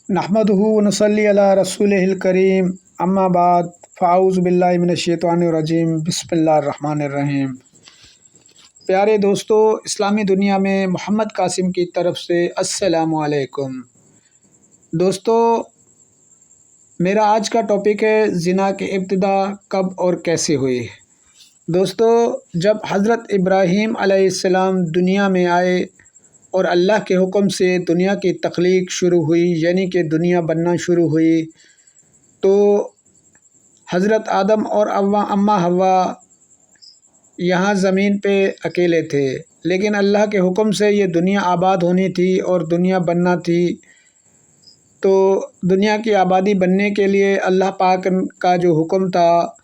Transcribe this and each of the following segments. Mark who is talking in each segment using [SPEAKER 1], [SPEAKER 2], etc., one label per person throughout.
[SPEAKER 1] नहमदुहु व नसल्ली अला रसूलिहिल करीम अम्मा बाद फ़ाऊज़ु बिल्लाहि मिनश्शैतानिर रजीम बिस्मिल्लाहिर रहमानिर रहीम। प्यारे दोस्तों, इस्लामी दुनिया में मोहम्मद कासिम की तरफ से अस्सलामु अलैकुम। दोस्तों, मेरा आज का टॉपिक है ज़िना की इब्तिदा कब और कैसे हुई। दोस्तों, जब हज़रत इब्राहीम अलैहिस्सलाम दुनिया में आए और अल्लाह के हुक्म से दुनिया की तख्लीक शुरू हुई, यानी कि दुनिया बनना शुरू हुई, तो हज़रत आदम और अम्मा हव्वा यहाँ ज़मीन पे अकेले थे, लेकिन अल्लाह के हुक्म से ये दुनिया आबाद होनी थी और दुनिया बनना थी। तो दुनिया की आबादी बनने के लिए अल्लाह पाक का जो हुक्म था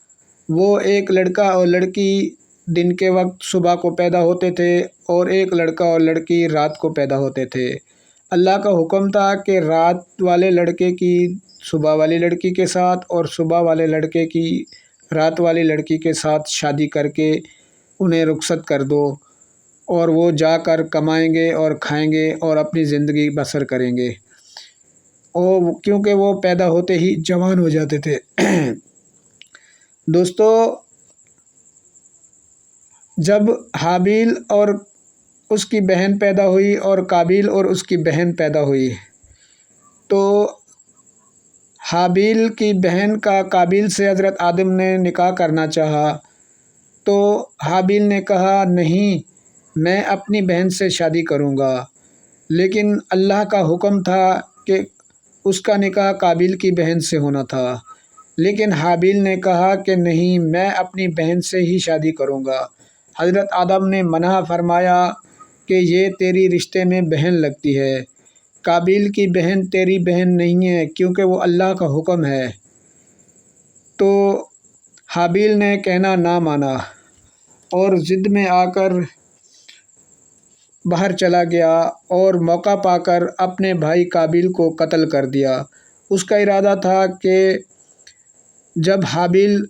[SPEAKER 1] वो एक लड़का और लड़की दिन के वक्त सुबह को पैदा होते थे और एक लड़का और लड़की रात को पैदा होते थे। अल्लाह का हुक्म था कि रात वाले लड़के की सुबह वाली लड़की के साथ और सुबह वाले लड़के की रात वाली लड़की के साथ शादी करके उन्हें रुखसत कर दो और वो जाकर कमाएंगे और खाएंगे और अपनी ज़िंदगी बसर करेंगे, और क्योंकि वो पैदा होते ही जवान हो जाते थे। दोस्तों, जब हाबिल और उसकी बहन पैदा हुई और काबिल और उसकी बहन पैदा हुई, तो हाबिल की बहन का काबिल से हज़रत आदम ने निकाह करना चाहा, तो हाबिल ने कहा नहीं, मैं अपनी बहन से शादी करूँगा। लेकिन अल्लाह का हुक्म था कि उसका निकाह काबिल की बहन से होना था, लेकिन हाबिल ने कहा कि नहीं, मैं अपनी बहन से ही शादी करूँगा। हज़रत आदम ने मना फरमाया कि ये तेरी रिश्ते में बहन लगती है, काबिल की बहन तेरी बहन नहीं है, क्योंकि वो अल्लाह का हुक्म है। तो हाबिल ने कहना ना माना और ज़िद में आकर बाहर चला गया और मौका पाकर अपने भाई काबिल को कत्ल कर दिया। उसका इरादा था कि जब हाबिल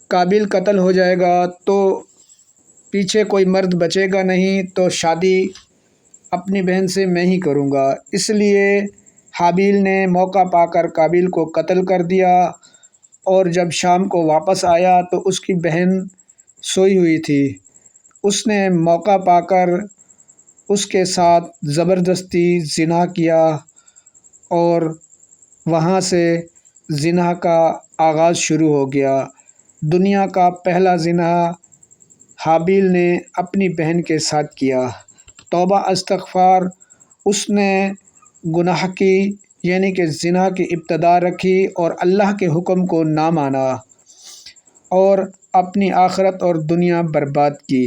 [SPEAKER 1] काबिल कत्ल हो जाएगा तो पीछे कोई मर्द बचेगा नहीं, तो शादी अपनी बहन से मैं ही करूँगा। इसलिए हाबिल ने मौका पाकर काबिल को कत्ल कर दिया, और जब शाम को वापस आया तो उसकी बहन सोई हुई थी। उसने मौका पाकर उसके साथ ज़बरदस्ती ज़िना किया और वहाँ से ज़िना का आगाज़ शुरू हो गया। दुनिया का पहला ज़िना हाबिल ने अपनी बहन के साथ किया। तौबा इस्तग़फ़ार, उसने गुनाह की यानी कि ज़िना की इब्तिदा रखी और अल्लाह के हुक्म को ना माना और अपनी आखिरत और दुनिया बर्बाद की।